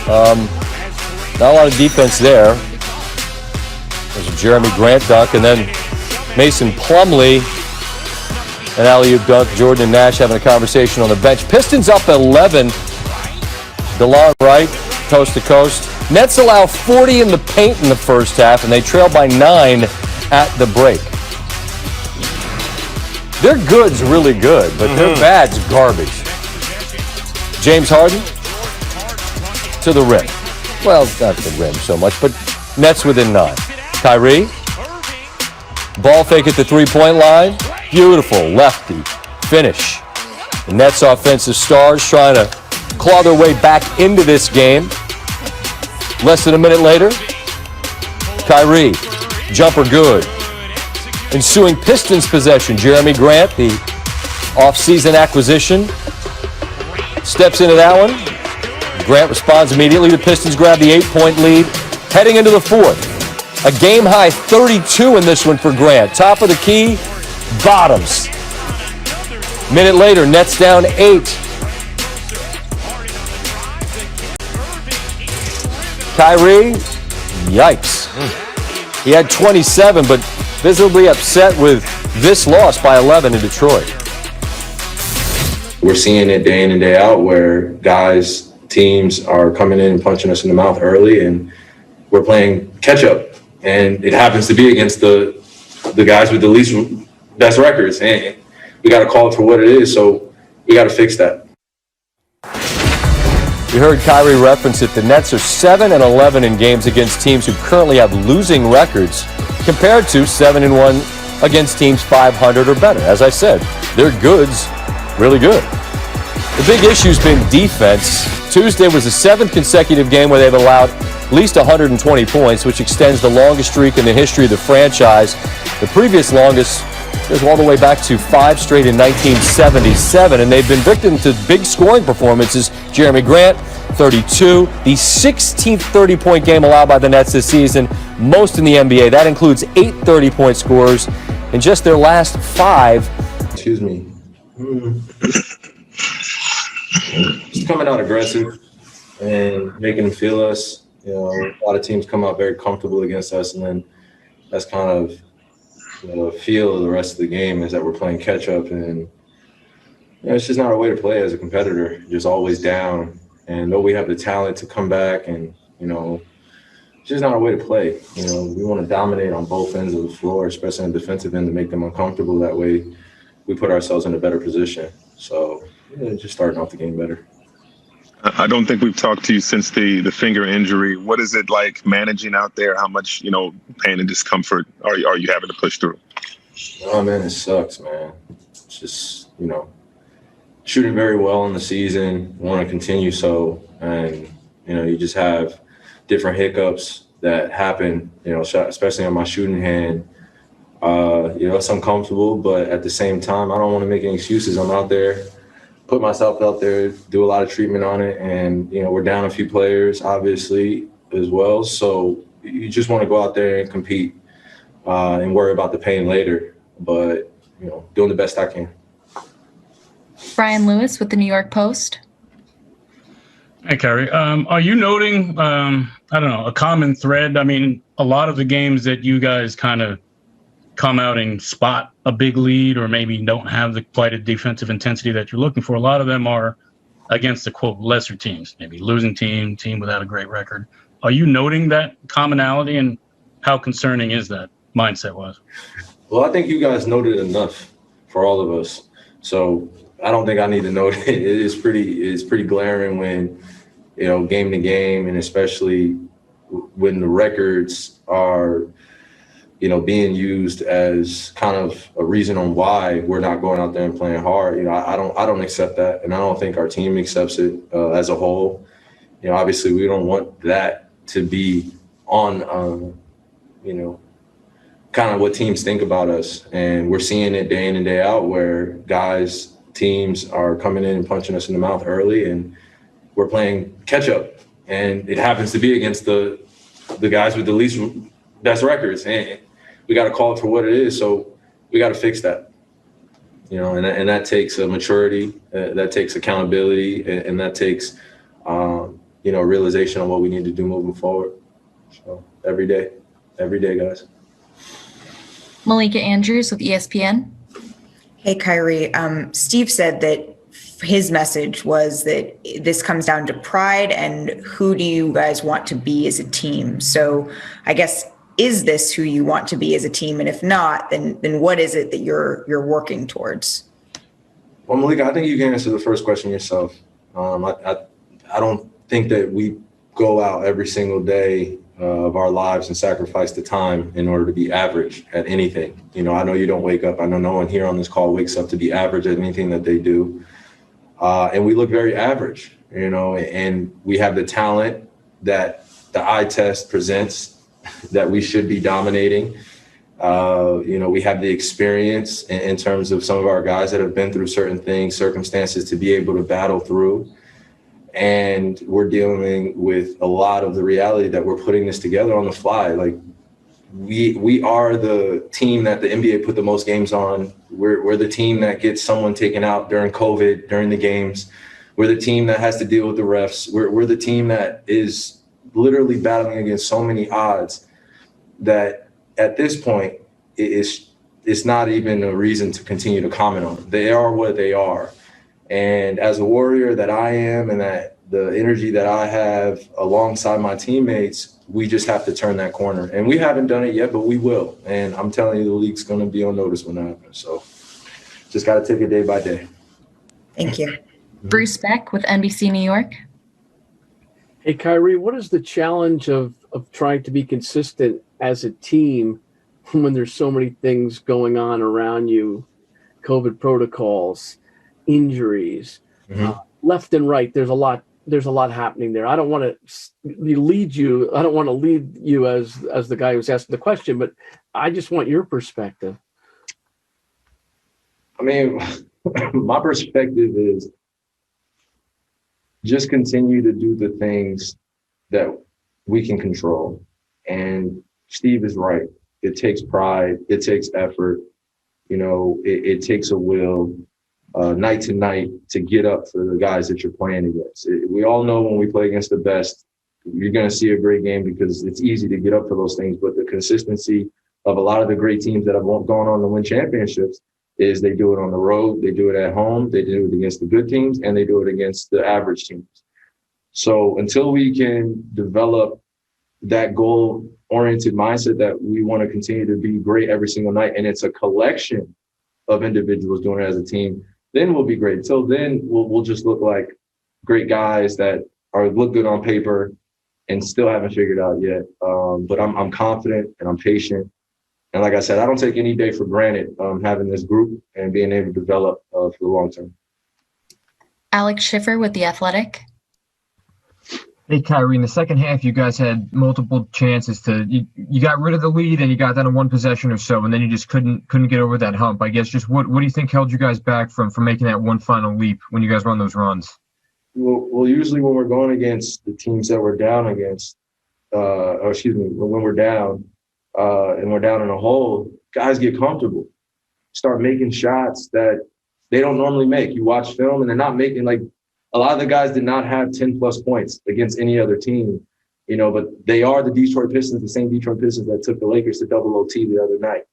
Not a lot of defense there. There's a Jeremy Grant dunk, and then Mason Plumlee, an alley-oop dunk. Jordan and Nash having a conversation on the bench. Pistons up 11. DeLon Wright, coast to coast. Nets allow 40 in the paint in the first half, and they trail by 9 at the break. Their good's really good, but their bad's garbage. James Harden to the rim. Well, not the rim so much, but Nets within 9. Kyrie, ball fake at the three-point line. Beautiful lefty finish. The Nets offensive stars trying to claw their way back into this game. Less than a minute later, Kyrie, jumper good. Ensuing Pistons possession, Jeremy Grant, the off-season acquisition, steps into that one. Grant responds immediately. The Pistons grab the 8-point lead. Heading into the fourth, a game-high 32 in this one for Grant. Top of the key, bottoms. Minute later, Nets down 8. Kyrie, yikes. He had 27, but visibly upset with this loss by 11 in Detroit. We're seeing it day in and day out where teams are coming in and punching us in the mouth early, and we're playing catch-up. And it happens to be against the guys with the best records. And we got to call it for what it is, so we got to fix that. You heard Kyrie reference it. The Nets are 7-11 in games against teams who currently have losing records compared to 7-1 against teams 500 or better. As I said, their good's really good. The big issue's been defense. Tuesday was the 7th consecutive game where they've allowed at least 120 points, which extends the longest streak in the history of the franchise. The previous longest goes all the way back to 5 straight in 1977, and they've been victim to big scoring performances. Jeremy Grant, 32, the 16th 30-point game allowed by the Nets this season, most in the NBA. That includes 8 30-point scorers in just their last 5. Excuse me. Just coming out aggressive and making them feel us. You know, a lot of teams come out very comfortable against us, and then that's kind of the feel of the rest of the game is that we're playing catch up, and it's just not our way to play as a competitor. Just always down, and though we have the talent to come back, and it's just not our way to play. We want to dominate on both ends of the floor, especially on the defensive end, to make them uncomfortable. That way, we put ourselves in a better position. So, just starting off the game better. I don't think we've talked to you since the finger injury. What is it like managing out there? How much, pain and discomfort are you having to push through? Oh, man, it sucks, man. It's just, shooting very well in the season, want to continue so. And, you just have different hiccups that happen, especially on my shooting hand. It's uncomfortable, but at the same time, I don't want to make any excuses. I'm out there, put myself out there, do a lot of treatment on it. And, we're down a few players, obviously, as well. So you just want to go out there and compete and worry about the pain later. But, doing the best I can. Brian Lewis with the New York Post. Hey, Kerry. Are you noting, a common thread? I mean, a lot of the games that you guys kind of come out and spot a big lead or maybe don't have quite a defensive intensity that you're looking for, a lot of them are against the, quote, lesser teams, maybe losing team without a great record. Are you noting that commonality, and how concerning is that mindset-wise? Well, I think you guys noted enough for all of us. So I don't think I need to note it. It's pretty glaring when, game to game, and especially when the records are being used as kind of a reason on why we're not going out there and playing hard. I don't accept that, and I don't think our team accepts it as a whole. Obviously we don't want that to be on, kind of what teams think about us, and we're seeing it day in and day out where teams are coming in and punching us in the mouth early, and we're playing catch up, and it happens to be against the guys with the best records, and we got to call it for what it is. So we got to fix that, and that takes a maturity, that takes accountability, and that takes realization of what we need to do moving forward. So every day, guys. Malika Andrews with ESPN. Hey, Kyrie. Steve said that his message was that this comes down to pride and who do you guys want to be as a team? So I guess, is this who you want to be as a team? And if not, then what is it that you're working towards? Well, Malika, I think you can answer the first question yourself. I don't think that we go out every single day of our lives and sacrifice the time in order to be average at anything. I know you don't wake up. I know no one here on this call wakes up to be average at anything that they do. And we look very average, and we have the talent that the eye test presents that we should be dominating. We have the experience in terms of some of our guys that have been through certain things, circumstances to be able to battle through. And we're dealing with a lot of the reality that we're putting this together on the fly. Like we are the team that the NBA put the most games on. We're the team that gets someone taken out during COVID, during the games. We're the team that has to deal with the refs. We're the team that is literally battling against so many odds that at this point it's not even a reason to continue to comment on them. They are what they are. And as a warrior that I am, and that the energy that I have alongside my teammates, we just have to turn that corner. And we haven't done it yet, but we will. And I'm telling you, the league's going to be on notice when that happens. So just got to take it day by day. Thank you. Bruce Beck with NBC New York. Hey, Kyrie, what is the challenge of trying to be consistent as a team when there's so many things going on around you, COVID protocols, injuries, left and right? There's a lot happening there. I don't want to lead you. I don't want to lead you as the guy who's asking the question, but I just want your perspective. I mean, my perspective is just continue to do the things that we can control. And Steve is right. It takes pride. It takes effort. It takes a will. Night to night to get up for the guys that you're playing against. We all know when we play against the best, you're going to see a great game because it's easy to get up for those things. But the consistency of a lot of the great teams that have gone on to win championships is they do it on the road, they do it at home, they do it against the good teams, and they do it against the average teams. So until we can develop that goal-oriented mindset that we want to continue to be great every single night, and it's a collection of individuals doing it as a team, then we'll be great. Till then, we'll just look like great guys that look good on paper and still haven't figured out yet. But I'm confident and I'm patient. And like I said, I don't take any day for granted having this group and being able to develop for the long term. Alex Schiffer with The Athletic. Hey, Kyrie, in the second half, you guys had multiple chances you got rid of the lead and you got down to one possession or so, and then you just couldn't get over that hump. I guess just what do you think held you guys back from making that one final leap when you guys run those runs? Well, usually when we're going against the teams that we're down against, when we're down and we're down in a hole, guys get comfortable, start making shots that they don't normally make. You watch film and they're not making, like, a lot of the guys did not have 10 plus points against any other team, but they are the Detroit Pistons, the same Detroit Pistons that took the Lakers to double OT the other night.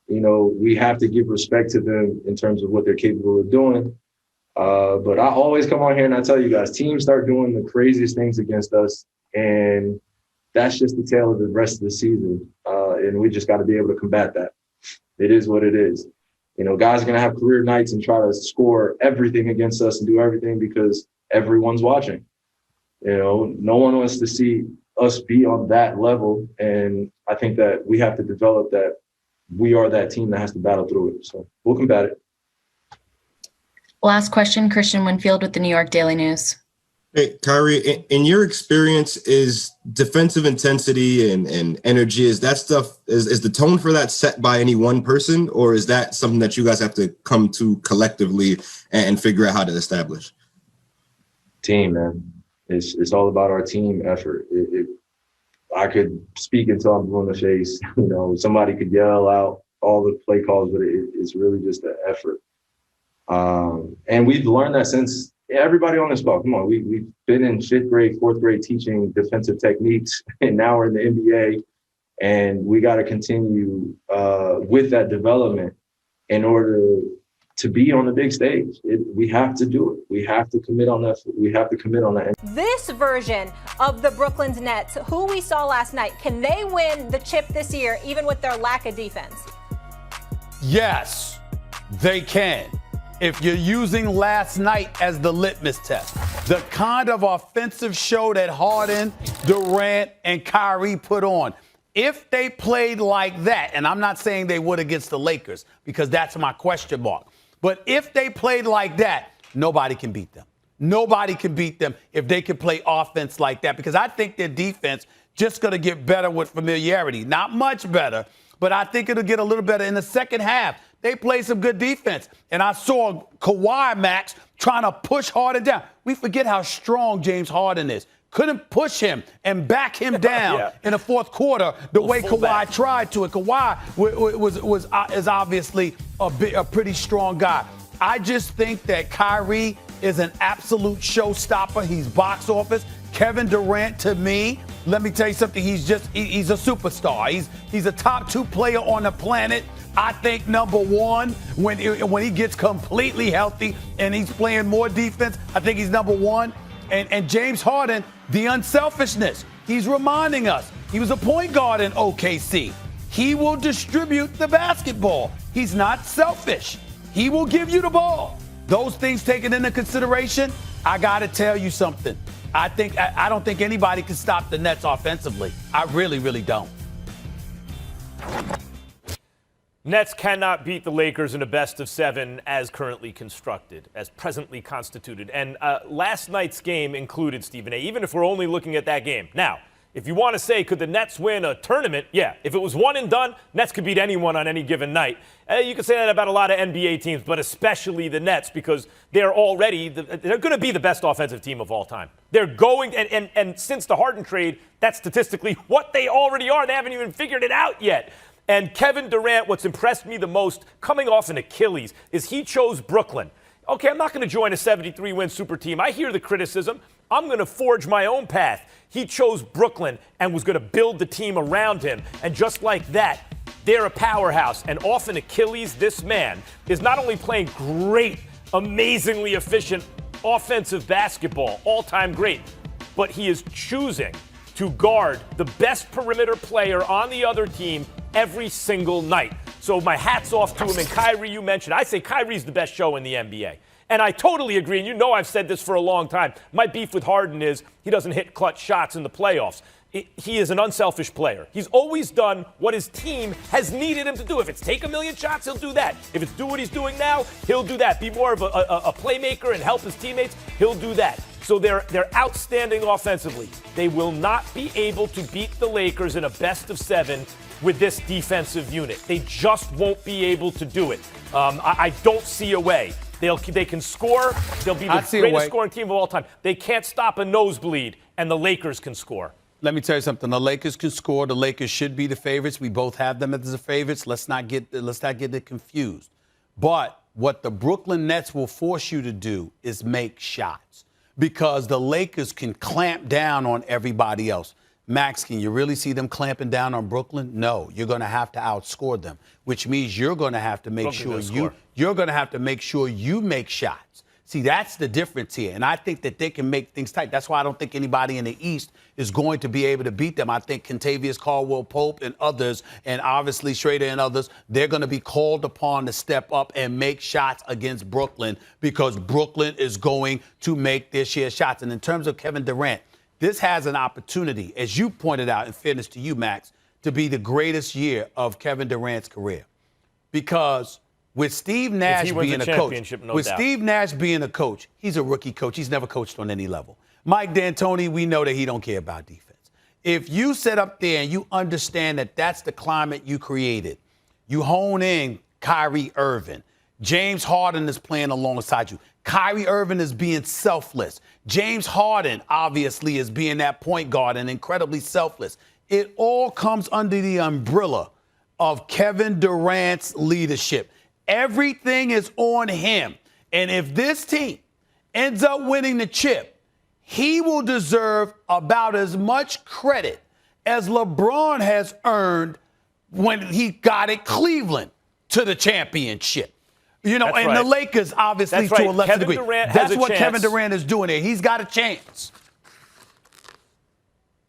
We have to give respect to them in terms of what they're capable of doing. But I always come on here and I tell you guys, teams start doing the craziest things against us, and that's just the tale of the rest of the season. And we just got to be able to combat that. It is what it is. Guys are going to have career nights and try to score everything against us and do everything because everyone's watching. No one wants to see us be on that level. And I think that we have to develop that we are that team that has to battle through it. So we'll combat it. Last question, Christian Winfield with the New York Daily News. Hey, Kyrie, in your experience, is defensive intensity and energy, is that stuff, is the tone for that set by any one person, or is that something that you guys have to come to collectively and figure out how to establish? Team, man. It's all about our team effort. I could speak until I'm blue in the face. Somebody could yell out all the play calls, but it's really just the effort. And we've learned that since everybody on this call, come on, we've been in 5th grade, 4th grade teaching defensive techniques, and now we're in the NBA, and we got to continue with that development in order to be on the big stage. We have to do it. We have to commit on that. We have to commit on that. This version of the Brooklyn Nets, who we saw last night, can they win the chip this year, even with their lack of defense? Yes, they can. If you're using last night as the litmus test, the kind of offensive show that Harden, Durant, and Kyrie put on, if they played like that, and I'm not saying they would against the Lakers because that's my question mark, but if they played like that, nobody can beat them. Nobody can beat them if they can play offense like that, because I think their defense just going to get better with familiarity. Not much better, but I think it'll get a little better in the second half. They played some good defense, and I saw Kawhi, Max, trying to push Harden down. We forget how strong James Harden is. Couldn't push him and back him down in the fourth quarter the way Kawhi tried to. And Kawhi is obviously a pretty strong guy. I just think that Kyrie is an absolute showstopper. He's box office. Kevin Durant, to me, let me tell you something. He's a superstar. He's a top 2 player on the planet. I think number 1 when he gets completely healthy and he's playing more defense. I think he's number 1. And James Harden, the unselfishness. He's reminding us he was a point guard in OKC. He will distribute the basketball. He's not selfish. He will give you the ball. Those things taken into consideration, I got to tell you something. I don't think anybody can stop the Nets offensively. I really, really don't. Nets cannot beat the Lakers in a best-of-7 as currently constructed, as presently constituted. And last night's game included, Stephen A., even if we're only looking at that game. Now, if you want to say, could the Nets win a tournament? Yeah. If it was one and done, Nets could beat anyone on any given night. You can say that about a lot of NBA teams, but especially the Nets, because they're already they're going to be the best offensive team of all time. They're going, and since the Harden trade, that's statistically what they already are. They haven't even figured it out yet. And Kevin Durant, what's impressed me the most, coming off an Achilles, is he chose Brooklyn. Okay, I'm not going to join a 73-win super team. I hear the criticism. I'm going to forge my own path. He chose Brooklyn and was going to build the team around him. And just like that, they're a powerhouse. And off an Achilles, this man is not only playing great, amazingly efficient offensive basketball, all-time great, but he is choosing to guard the best perimeter player on the other team every single night. So my hat's off to him. And Kyrie, you mentioned, I say Kyrie's the best show in the NBA. And I totally agree, and you know I've said this for a long time. My beef with Harden is he doesn't hit clutch shots in the playoffs. He is an unselfish player. He's always done what his team has needed him to do. If it's take 1,000,000 shots, he'll do that. If it's do what he's doing now, he'll do that. Be more of a playmaker and help his teammates, he'll do that. So they're outstanding offensively. They will not be able to beat the Lakers in a best-of-7 with this defensive unit. They just won't be able to do it. I don't see a way. They can score. They'll be the greatest scoring team of all time. They can't stop a nosebleed, and the Lakers can score. Let me tell you something. The Lakers can score. The Lakers should be the favorites. We both have them as the favorites. Let's not get it confused. But what the Brooklyn Nets will force you to do is make shots, because the Lakers can clamp down on everybody else. Max, can you really see them clamping down on Brooklyn? No, you're going to have to outscore them, which means you're going to have to make sure you make shots. See, that's the difference here. And I think that they can make things tight. That's why I don't think anybody in the East is going to be able to beat them. I think Kentavious Caldwell-Pope and others, and obviously Schrader and others, they're going to be called upon to step up and make shots against Brooklyn, because Brooklyn is going to make their share of shots. And in terms of Kevin Durant, this has an opportunity, as you pointed out, in fairness to you, Max, to be the greatest year of Kevin Durant's career. Because with Steve Nash being a coach, Steve Nash being a coach, he's a rookie coach. He's never coached on any level. Mike D'Antoni, we know that he don't care about defense. If you sit up there and you understand that that's the climate you created, you hone in Kyrie Irving. James Harden is playing alongside you. Kyrie Irving is being selfless. James Harden, obviously, is being that point guard and incredibly selfless. It all comes under the umbrella of Kevin Durant's leadership. Everything is on him. And if this team ends up winning the chip, he will deserve about as much credit as LeBron has earned when he got at Cleveland to the championship. You know, That's and right. the Lakers, obviously, That's to right. a lesser Kevin degree. Durant has That's a what chance. Kevin Durant is doing there. He's got a chance.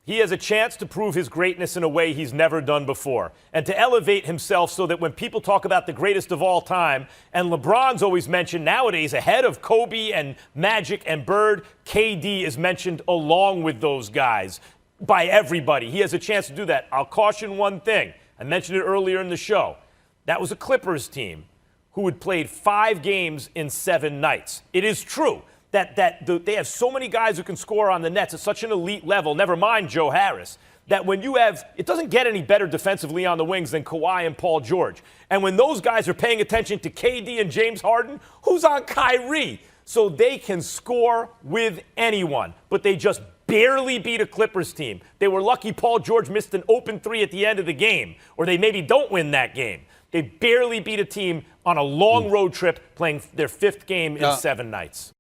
He has a chance to prove his greatness in a way he's never done before and to elevate himself so that when people talk about the greatest of all time, and LeBron's always mentioned nowadays ahead of Kobe and Magic and Bird, KD is mentioned along with those guys by everybody. He has a chance to do that. I'll caution one thing. I mentioned it earlier in the show. That was a Clippers team who had played 5 games in 7 nights. It is true that they have so many guys who can score on the Nets at such an elite level, never mind Joe Harris, that when you have, it doesn't get any better defensively on the wings than Kawhi and Paul George. And when those guys are paying attention to KD and James Harden, who's on Kyrie? So they can score with anyone, but they just barely beat a Clippers team. They were lucky Paul George missed an open 3 at the end of the game, or they maybe don't win that game. They barely beat a team on a long road trip playing their 5th game in 7 nights.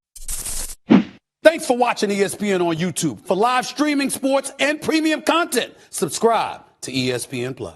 Thanks for watching ESPN on YouTube. For live streaming, sports, and premium content, subscribe to ESPN+.